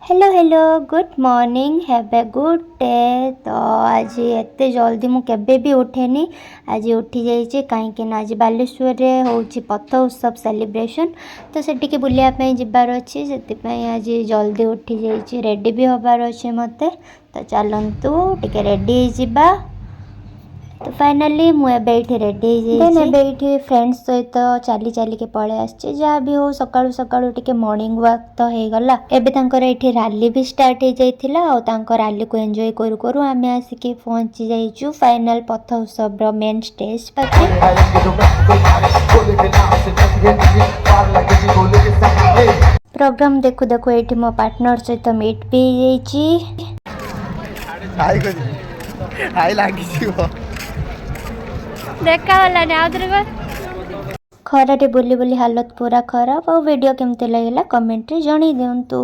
Hello hello good morning have a good day. तो आज एत जल्दी मु केबे भी उठेनी, आज उठी जाइए कहीं आज बालेश्वर रे होची पथ उत्सव सेलिब्रेशन। तो से बुलायापी जबार अच्छी से आज जल्दी उठी जाइए, रेडी भी हबार अच्छे मते। तो चलतु टिके रेडी होगा। तो फाइनाली मुझे रेडी हो फ्रेंड्स सहित चली चली के पलि आसी, जहाँ भी हो सकाळु सकाळु टिके मॉर्निंग वॉक तो हो गला। एबे तांकर एठी रैली भी स्टार्ट हो जाइथिला और तांकर रैली को एंजॉय करू करू आमे आसिके पहुंची जाइछु फाइनल पथ उत्सव रो मेन स्टेज पाखे। प्रोग्राम देखु देखु एठी मो पार्टनर सहित मीट भी जाइछि। हाय लागी देखा वाला खरारे बुली बुली हालत पूरा खराब। और वीडियो केमती लगे कमेंट रे जणी दियंतु।